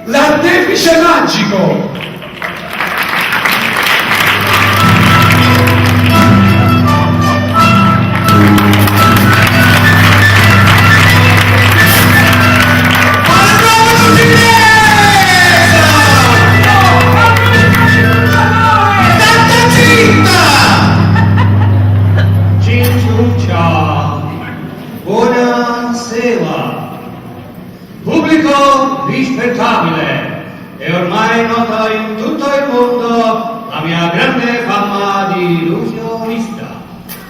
l'artefice magico. Rispettabile, e ormai nota in tutto il mondo la mia grande fama di illusionista,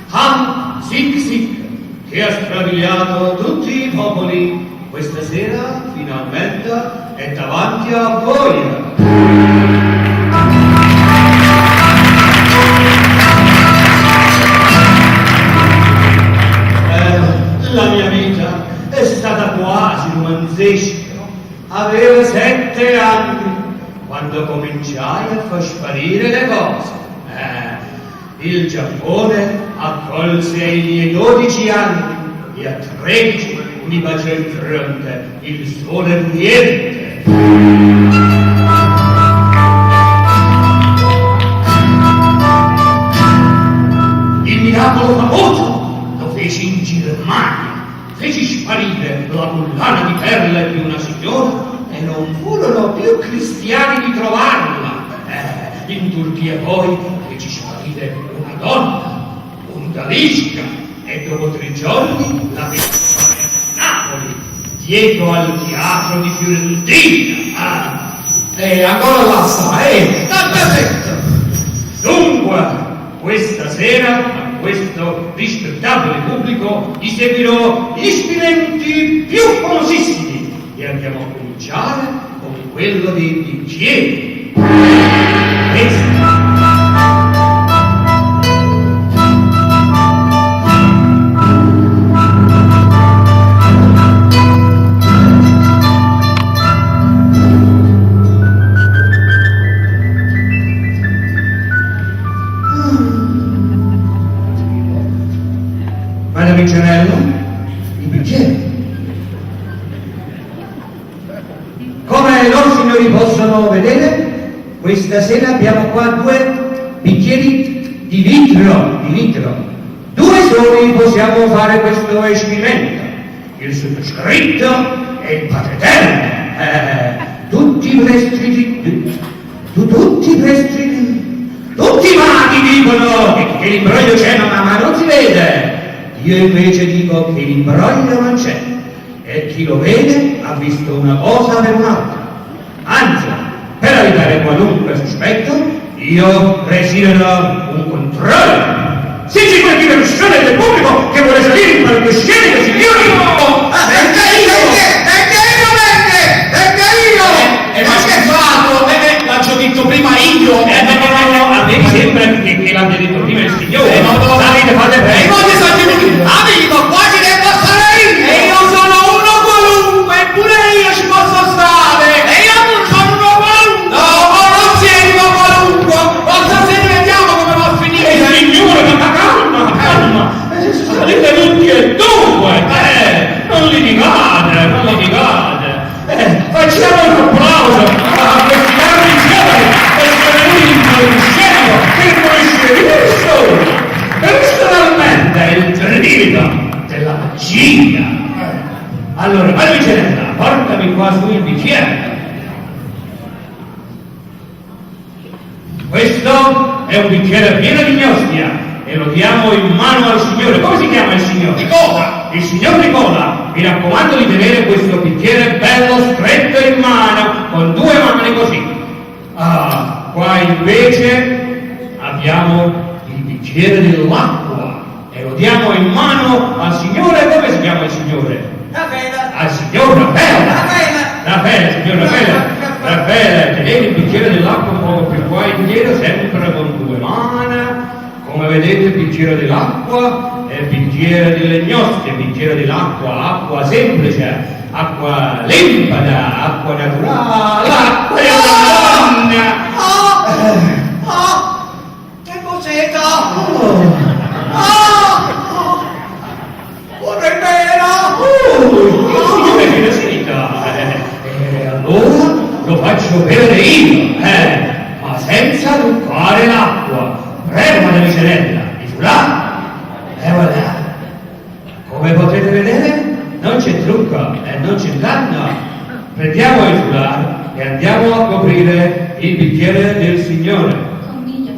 Han Sik Sik, che ha strabiliato tutti i popoli. Questa sera finalmente è davanti a voi. La mia vita è stata quasi romanzesca. Avevo 7 anni quando cominciai a far sparire le cose. Il Giappone accolse i miei 12 anni e a 13 mi baciò in fronte il sole niente. Il miracolo famoso lo feci in Germania. Feci sparire la collana di perle di una signora e non furono più cristiani di trovarla. In Turchia poi feci sparire una donna, odalisca, e dopo 3 giorni la feci sparire a Napoli, dietro al teatro di Fiorentina. E ancora là sta, perfetto. Dunque, questa sera questo rispettabile pubblico gli seguirò gli strumenti più famosissimi e andiamo a cominciare con quello dei bicchieri. Vicenello, i bicchieri. Come loro signori possono vedere, questa sera abbiamo qua 2 bicchieri di litro. 2 soli possiamo fare questo esperimento. Il sottoscritto e il paterno. Tutti i maghi dicono che l'imbroglio c'è ma non si vede. Io invece dico che l'imbroglio non c'è, e chi lo vede ha visto una cosa per un'altra. Anzi, per evitare qualunque sospetto, io presiederò un controllo. Se ci qualche persona del pubblico che vuole salire in palcoscenico, signori! Venga io! Ma scherzato! L'ho detto prima io! A me sembra che l'abbia detto prima il signore. Salite, fate bene. Amico, qua ci devo stare io! E io sono uno qualunque, pure io ci posso stare! E io non sono uno qualunque! No, ma non sei uno qualunque! Forse se ne vediamo come va a finire! Signore, ma calma! Salite tutti e due! Non litigate! Facciamo un applauso a questi grandi giovani che sono venuti in palcoscenico per conoscere personalmente il tribito della magia. Allora, Vicenella, portami qua su il bicchiere. Questo è un bicchiere pieno di gnostia e lo diamo in mano al Signore. Come si chiama il Signore? Nicola! Il Signor Nicola. Vi raccomando di tenere questo bicchiere bello stretto in mano, con 2 mani così. Qua invece abbiamo il bicchiere dell'acqua e lo diamo in mano al Signore. Come si chiama il Signore? Al Signor Raffaele, signor Raffaele, tenete il bicchiere dell'acqua un po' più qua indietro, sempre con 2 mani. Come vedete, il bicchiere dell'acqua è il bicchiere delle gnostie, il bicchiere dell'acqua, acqua semplice, acqua limpida, acqua naturale, acqua della donna. Che cos'era? Vorrei bene! Il Signore che la senta. Allora lo faccio bere io, ma senza toccare l'acqua. Prego, Madame Cenella, di là. E voilà. Come potete vedere, non c'è trucco e non c'è inganno. Prendiamo il foulard e andiamo a coprire il bicchiere del Signore. Conviglia.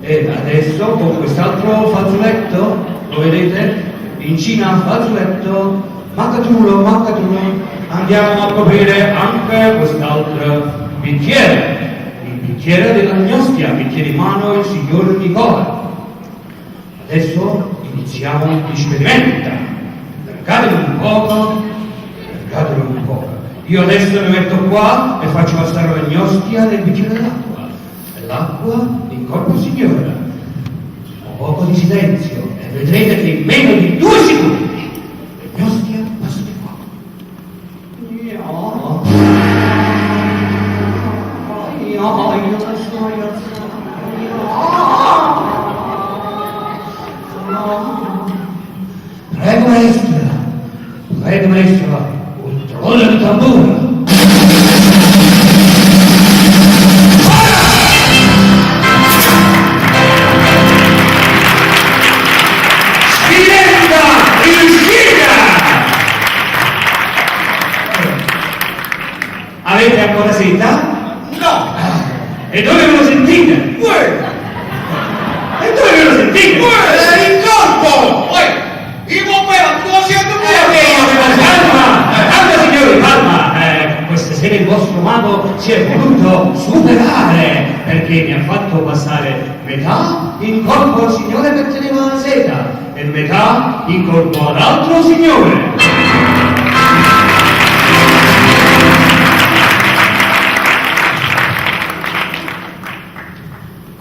E adesso con quest'altro fazzoletto, lo vedete? Vicino al fazzoletto, mancatrulo, andiamo a coprire anche quest'altro bicchiere, il bicchiere della gnostia che tiene in mano il signor Nicola. Adesso iniziamo l'esperimento. Caricatelo un poco. Io adesso mi metto qua e faccio passare la gnostia nel bicchiere dell'acqua. E l'acqua in corpo al Signore. Un poco di silenzio e vedrete che in meno di 2 secondi la gnostia passa di qua. Prego maestra, un trono di tamburo. Sfidenta riuscita! Avete ancora seta? No! E dove ve lo sentite? E dove ve lo sentite? In corpo! Il bombero, tu siete Calma signori, calma! Questa sera il vostro mago si è voluto superare perché mi ha fatto passare metà in corpo al signore che teneva la seta e metà in corpo all'altro signore.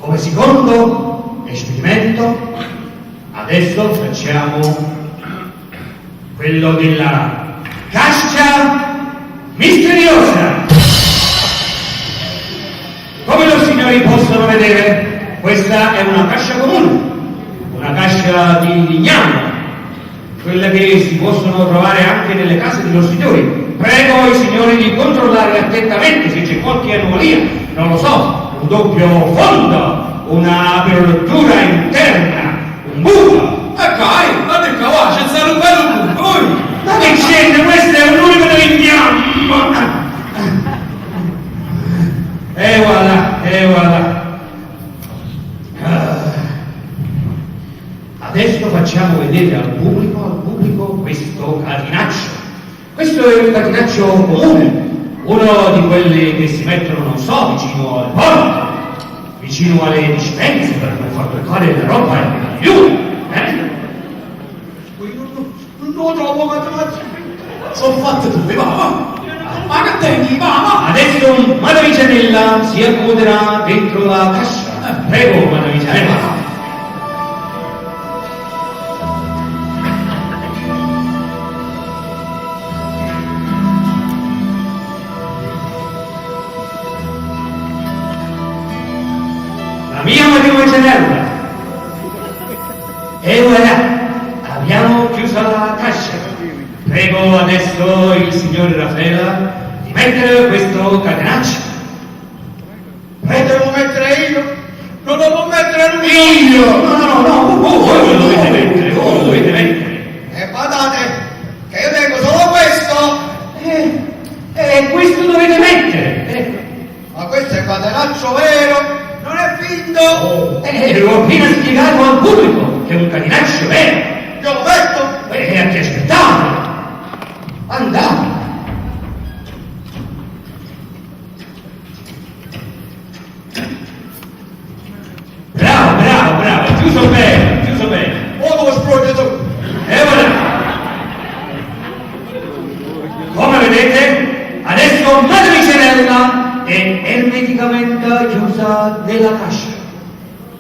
Come secondo esperimento, adesso facciamo quello della caccia misteriosa. Come i signori possono vedere, questa è una cascia comune, una cascia di ligname, quelle che si possono trovare anche nelle case dei signori. Prego i signori di controllare attentamente se c'è qualche anomalia, non lo so, un doppio fondo, una apertura interna, un buco. ma del cavallo, c'è stato un bello buco! Ma che c'entra? Questo è un unico dell'indiano! E voilà. Adesso facciamo vedere al pubblico questo catenaccio. Questo è un catenaccio comune, uno di quelli che si mettono, non so, vicino alle porte, vicino alle dispense per non far toccare la roba e la più. Non trovo matematica. Sono fatte tutte, va. Ma che tendi, va. Adesso Madame Cenella si accomoderà dentro la cascia. Prego, Madame Cenella. La mia Madame Cenella. E voilà. Abbiamo chiuso la cascia. Prego adesso il signor Raffaella di mettere questo catenaccio. Devo mettere io? Non devo mettere lui! Io! No, voi lo dovete mettere, E badate, che io tengo solo questo! questo dovete mettere. Ma questo è catenaccio vero, non è finto! L'ho appena spiegato al pubblico che è un catenaccio vero. Io lo metto! E a che aspettate? Andate. Bravo, chiuso bene. Oh, lo esplode tu! E voilà. Come vedete, adesso Madame Cenella è ermeticamente chiusa nella cascia.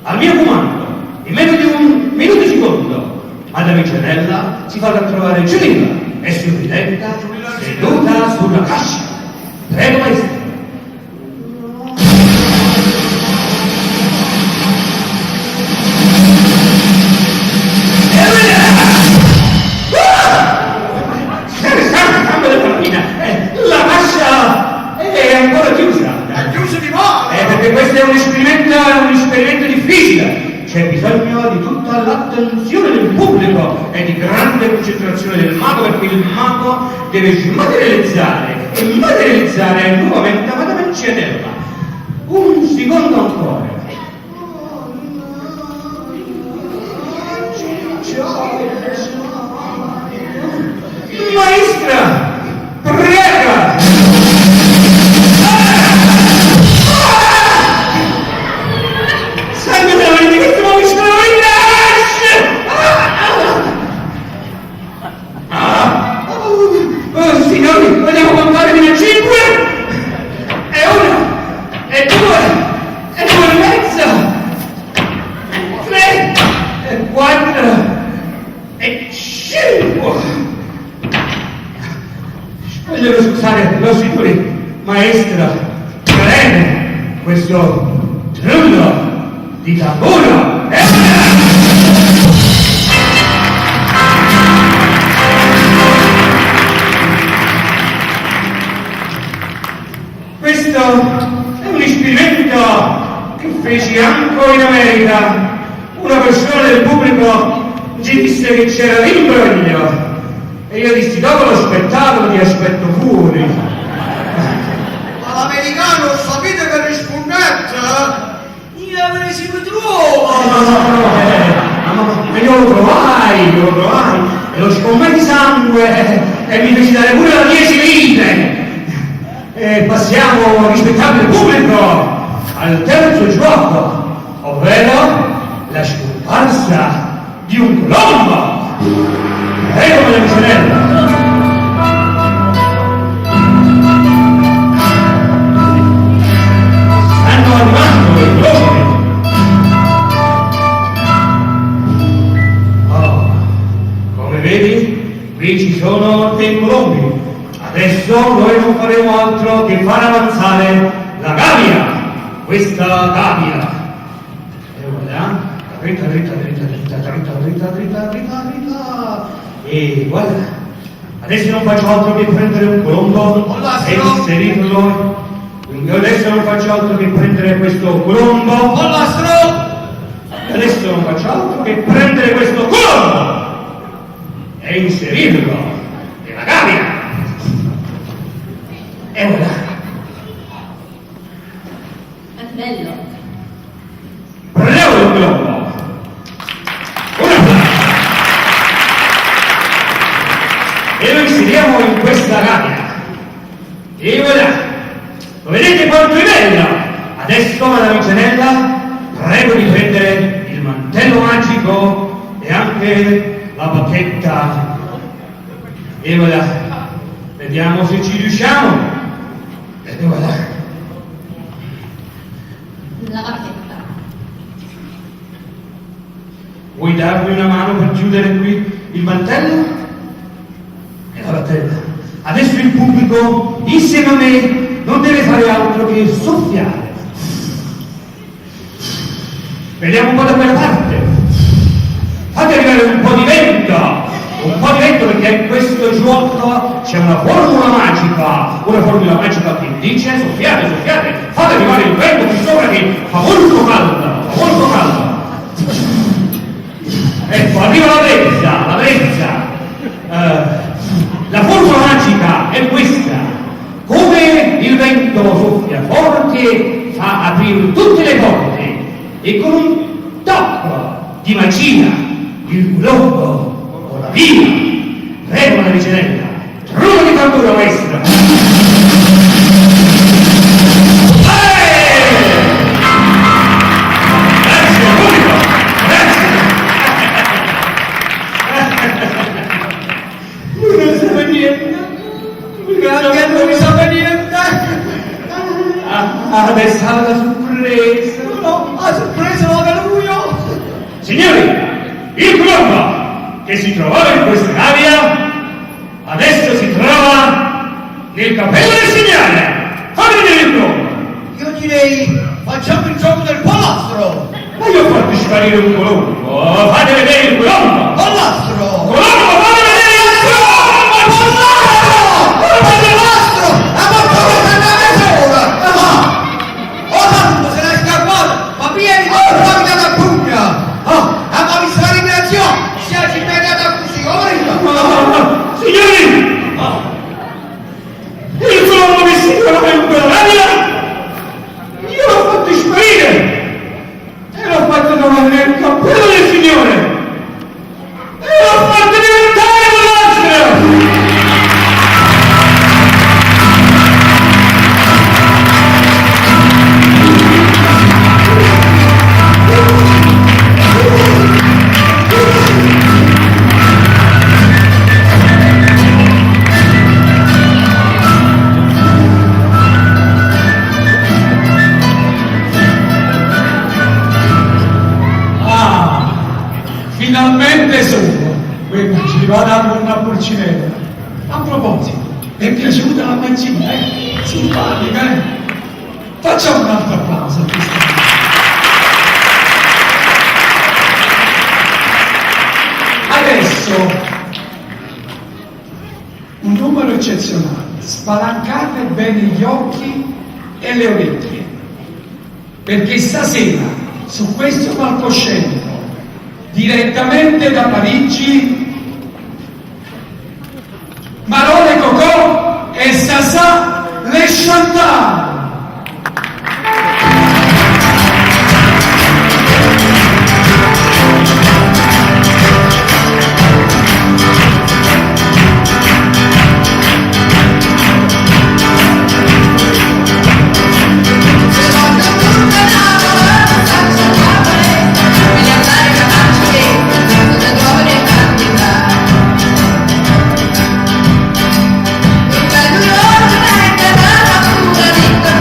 Al mio comando, in meno di un minuto secondo, Madame Cenella si farà trovare Giulia e sorridente seduta sulla cascia. Prego, maestro. La cascia è un esperimento difficile. C'è bisogno di tutta l'attenzione del pubblico e di grande concentrazione del mago, perché il mago deve materializzare nuovamente Madame Angelella. Un secondo ancora. Maestra, prega! Salve veramente, questo uomo ci trova in dash! Oh, signori, vogliamo contare fino a 5? E 1, e 2, e 2 e mezzo, 3, e 4, e 5. Voglio scusare, lo signori, maestra, preme questo trullo di tamburo. Questo è un esperimento che feci anche in America. Una persona del pubblico ci disse che c'era l'imbroglio. E io dissi, dopo lo spettacolo ti aspetto fuori. Ma l'americano sapete che rispondete? Io avrei si trova! Ma io lo trovai, e lo scommetti sangue, e mi feci dare pure la 10 lire. E passiamo, rispettabile pubblico, al terzo gioco, ovvero la scomparsa di un colombo. Prego, Madame Sorella. Stanno arrivando i colombi. Oh, come vedi, qui ci sono dei colombi. Adesso noi non faremo altro che far avanzare la gabbia. Questa gabbia. E voilà. Dritta. E guarda, adesso non faccio altro che prendere un colombo e inserirlo. Quindi adesso non faccio altro che prendere questo colombo. Adesso non faccio altro che prendere questo colombo e inserirlo nella gabbia. E voilà. È bello. Prendiamo il colombo. E lo inseriamo in questa gabbia. E voilà. Lo vedete quanto è bella? Adesso, Madame Angelella, prego di prendere il mantello magico e anche la bacchetta. E voilà. Vediamo se ci riusciamo. E voilà. La bacchetta. Vuoi darmi una mano per chiudere qui il mantello? E la battella. Adesso il pubblico, insieme a me, non deve fare altro che soffiare. Vediamo un po' da quella parte. Fate arrivare un po' di vento perché in questo gioco c'è una formula magica che dice soffiate, fate arrivare il vento qui sopra che fa molto caldo. Ecco, arriva la brezza. La formula magica è questa: come il vento soffia forte fa aprire tutte le porte e con un tocco di magia il globo vola via. Prego, Madame Angelella, rullo di tamburo, maestra. Grazie, pubblico, grazie. Non sapeva niente. Non mi sapeva niente. Adesso la sorpresa. No, la sorpresa la vedo io. Signori, il colombo che si trovava in questa gabbia adesso si trova nel cappello del segnale. Fammi vedere il colombo. Io direi facciamo il gioco del polastro. Ma io ho fatto sparire un colombo. Fate vedere il colombo. Polastro. Colombo, fate vedere il colombo. Polastro. La portata è andata sola. Oh, tanto se ne è quello io l'ho fatto sparire e l'ho fatto trovare nel cappello del Signore e l'ho fatto diventare un astro. Finalmente sono. Quindi ci va dando una porcinella. A proposito, è piaciuta la mancina, eh? Simpatica, eh? Facciamo un altro applauso a questa. Adesso un numero eccezionale. Spalancate bene gli occhi e le orecchie. Perché stasera, su questo palcoscenico, direttamente da Parigi, Marone Cocò e Sasà Le Chantal. Thank you.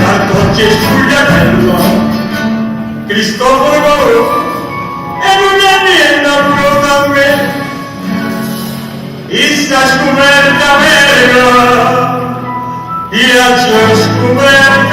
Marcocci Spugliatello, Cristoforo Goro, e non è niente a me. Issa scoperta vera, io ci ho scoperta